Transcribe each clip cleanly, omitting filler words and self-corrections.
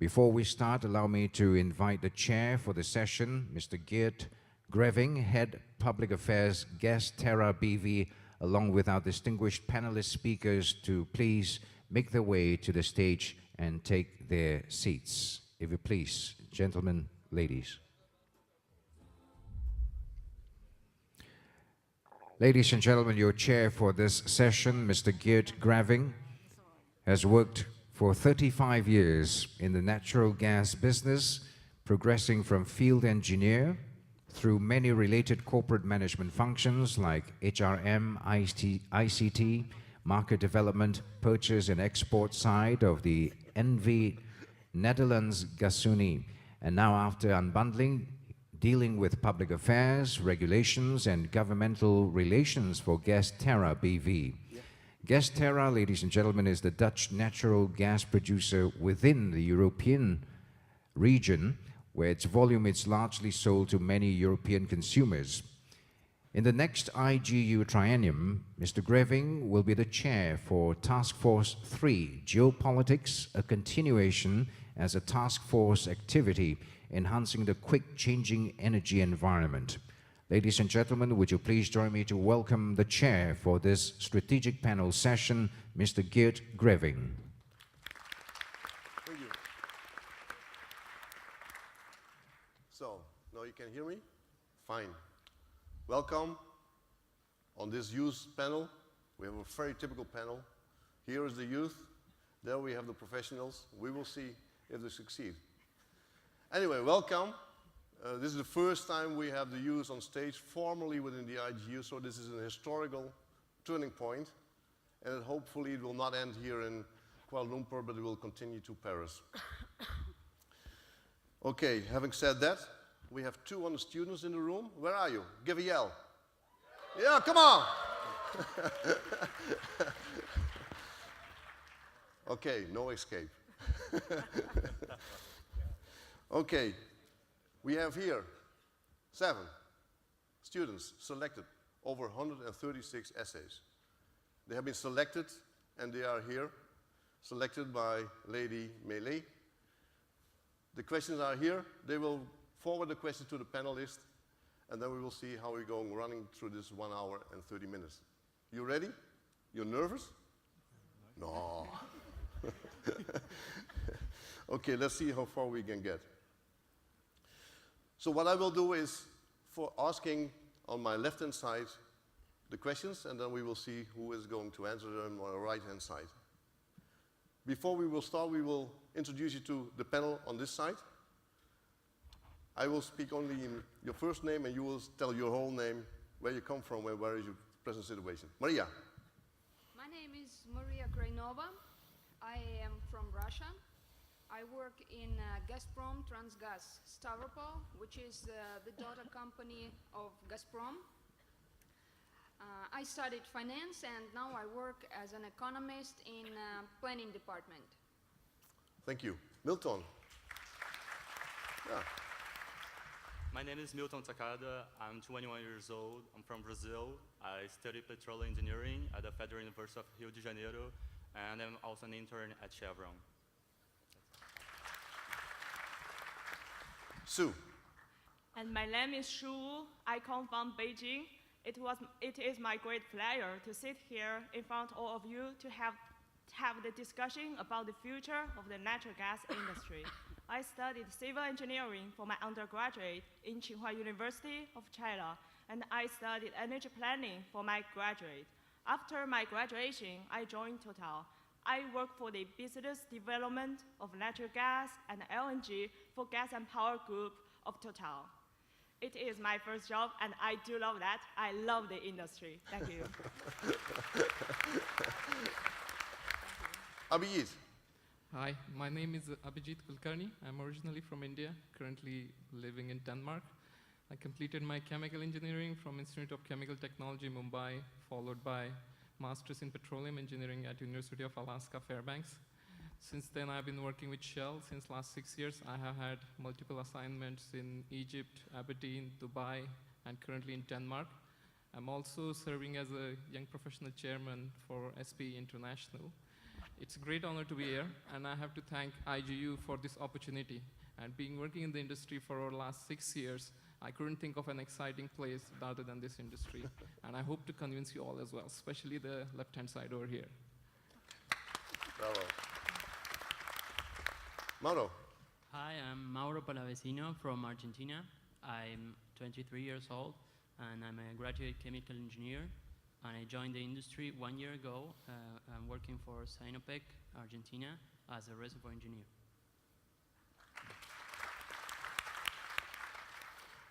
Before we start, allow me to invite the chair for the session, Mr. Geert Greving, Head Public Affairs, Gas Terra BV, along with our distinguished panelist speakers to please make their way to the stage and take their seats. If you please, gentlemen, ladies. Ladies and gentlemen, your chair for this session, Mr. Geert Greving, has worked for 35 years in the natural gas business, progressing from field engineer through many related corporate management functions like HRM, ICT, market development, purchase and export side of the NV Netherlands Gasunie, and now after unbundling, dealing with public affairs, regulations and governmental relations for Gas Terra BV. Gas Terra, ladies and gentlemen, is the Dutch natural gas producer within the European region, where its volume is largely sold to many European consumers. In the next IGU triennium, Mr. Greving will be the chair for Task Force 3, Geopolitics, a continuation as a task force activity enhancing the quick-changing energy environment. Ladies and gentlemen, would you please join me to welcome the chair for this strategic panel session, Mr. Geert Greving. Thank you. So, now you can hear me? Fine. Welcome on this youth panel. We have a very typical panel. Here is the youth. There we have the professionals. We will see if they succeed. Anyway, welcome. This is the first time we have the youth on stage formally within the IGU, so this is an historical turning point, and hopefully it will not end here in Kuala Lumpur, but it will continue to Paris. Okay, having said that, we have 200 students in the room. Where are you? Give a yell. Yeah, come on. Okay, no escape. Okay, we have here 7 students selected, over 136 essays. They have been selected and they are here, selected by Lady Melee. The questions are here. They will forward the questions to the panelists and then we will see how we're going running through this 1 hour and 30 minutes. You ready? You're nervous? No. Okay, let's see how far we can get. So what I will do is for asking on my left-hand side the questions, and then we will see who is going to answer them on the right-hand side. Before we will start, we will introduce you to the panel on this side. I will speak only in your first name, and you will tell your whole name, where you come from, and where is your present situation. Maria. My name is Maria Krainova. I am from Russia. I work in Gazprom Transgas Stavropol, which is the daughter company of Gazprom. I studied finance and now I work as an economist in planning department. Thank you. Milton. Yeah. My name is Milton Takada. I'm 21 years old. I'm from Brazil. I study petroleum engineering at the Federal University of Rio de Janeiro, and I'm also an intern at Chevron. Sue. And my name is Shu. I come from Beijing. It is my great pleasure to sit here in front of all of you to have the discussion about the future of the natural gas industry. I studied civil engineering for my undergraduate in Tsinghua University of China, and I studied energy planning for my graduate. After my graduation, I joined Total. I work for the business development of natural gas and LNG for Gas and Power Group of Total. It is my first job, and I do love that. I love the industry. Thank you. Abhijit. Hi, my name is Abhijit Kulkarni. I'm originally from India, currently living in Denmark. I completed my chemical engineering from Institute of Chemical Technology, Mumbai, followed by Masters in Petroleum Engineering at University of Alaska, Fairbanks. Since then, I've been working with Shell. Since last 6 years, I have had multiple assignments in Egypt, Aberdeen, Dubai, and currently in Denmark. I'm also serving as a young professional chairman for SP International. It's a great honor to be here, and I have to thank IGU for this opportunity. And being working in the industry for our last 6 years, I couldn't think of an exciting place rather than this industry. And I hope to convince you all as well, especially the left-hand side over here. Bravo. Mauro. Hi, I'm Mauro Palavecino from Argentina. I'm 23 years old, and I'm a graduate chemical engineer. And I joined the industry 1 year ago. I'm working for Sinopec, Argentina, as a reservoir engineer.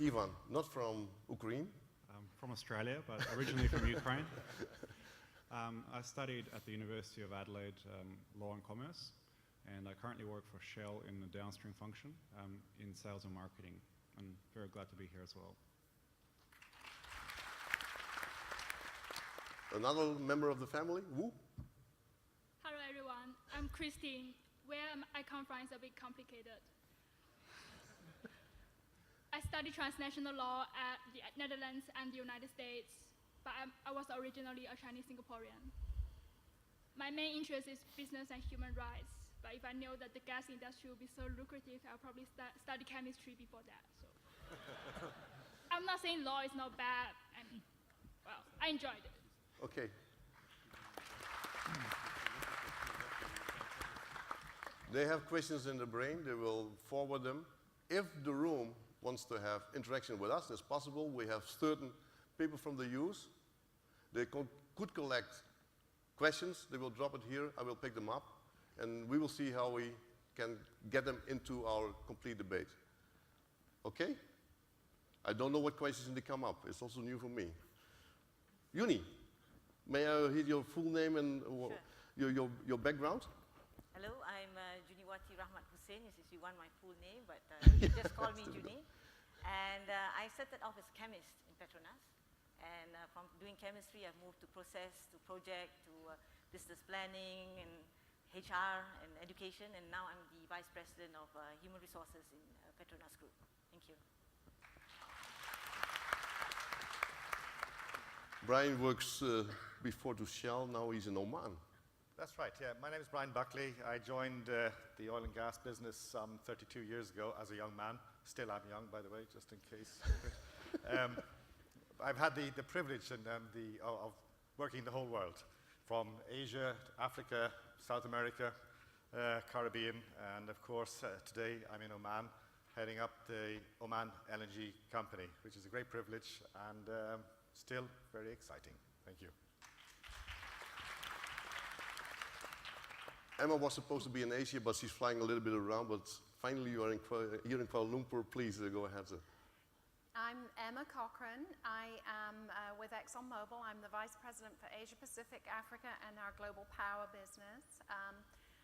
Ivan, not from Ukraine. I'm from Australia, but originally from Ukraine. I studied at the University of Adelaide Law and Commerce, and I currently work for Shell in the downstream function in sales and marketing. I'm very glad to be here as well. Another member of the family, Wu. Hello everyone, I'm Christine. Where I come from is a bit complicated. I studied transnational law at the Netherlands and the United States, but I was originally a Chinese Singaporean. My main interest is business and human rights, but if I know that the gas industry will be so lucrative, I'll probably study chemistry before that. So. I'm not saying law is not bad, and well, I enjoyed it. Okay. They have questions in the brain, they will forward them. If the room wants to have interaction with us, as possible, we have certain people from the youth. They could collect questions, they will drop it here, I will pick them up, and we will see how we can get them into our complete debate. Okay? I don't know what questions they come up, it's also new for me. Uni, may I hear your full name and Sure. your background? Hello, I'm Juniwati Rahmat Hussain. Yes, you want my full name, but you just call me Juni. And I started off as a chemist in Petronas. And from doing chemistry, I've moved to process, to project, to business planning, and HR, and education. And now I'm the Vice President of Human Resources in Petronas Group. Thank you. Brian works before to Shell, now he's in Oman. That's right, yeah. My name is Brian Buckley. I joined the oil and gas business some 32 years ago as a young man. Still am young, by the way, just in case. I've had the privilege of working the whole world, from Asia, to Africa, South America, Caribbean, and of course, today I'm in Oman, heading up the Oman Energy Company, which is a great privilege and still very exciting. Thank you. Emma was supposed to be in Asia, but she's flying a little bit around, but finally you are here in Kuala Lumpur. Please go ahead. I'm Emma Cochran. I am with ExxonMobil. I'm the Vice President for Asia Pacific, Africa, and our global power business.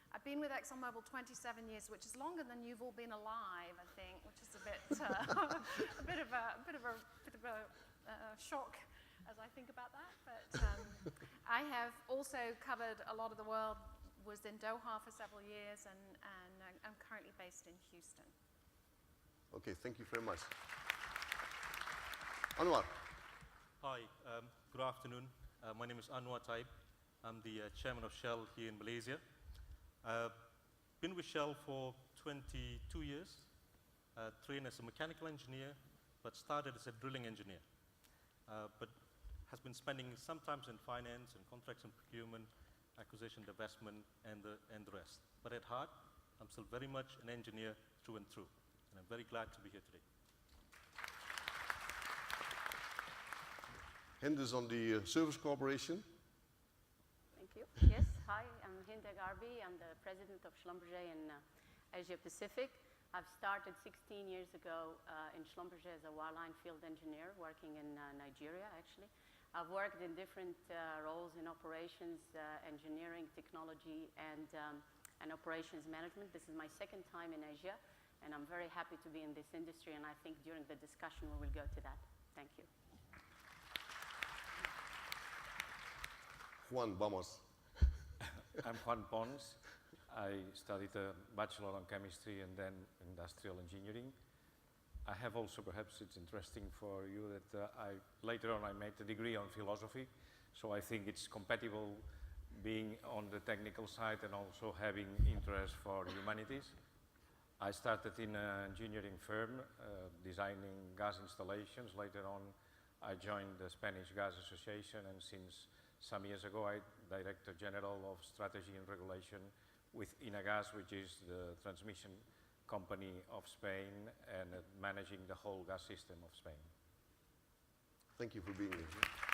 I've been with ExxonMobil 27 years, which is longer than you've all been alive, I think, which is a bit, a bit of a shock as I think about that. But I have also covered a lot of the world. Was in Doha for several years, and I'm currently based in Houston. Okay, thank you very much. Anwar. Hi, good afternoon. My name is Anwar Taib. I'm the chairman of Shell here in Malaysia. Been with Shell for 22 years, trained as a mechanical engineer, but started as a drilling engineer. But has been spending sometimes in finance and contracts and procurement, acquisition, divestment, and the rest. But at heart, I'm still very much an engineer through and through, and I'm very glad to be here today. Hind is on the Service Corporation. Thank you. Yes, hi, I'm Hind Agarbi. I'm the president of Schlumberger in Asia Pacific. I've started 16 years ago in Schlumberger as a wireline field engineer, working in Nigeria, actually. I've worked in different roles in operations, engineering, technology, and operations management. This is my second time in Asia, and I'm very happy to be in this industry, and I think during the discussion we will go to that. Thank you. Juan, vamos. I'm Juan Pons. I studied a Bachelor of Chemistry and then Industrial Engineering. I have also, perhaps it's interesting for you that later on I made a degree on philosophy, so I think it's compatible being on the technical side and also having interest for humanities. I started in an engineering firm designing gas installations. Later on, I joined the Spanish Gas Association, and since some years ago, I'm Director General of Strategy and Regulation with Inagas, which is the transmission company of Spain and managing the whole gas system of Spain. Thank you for being here.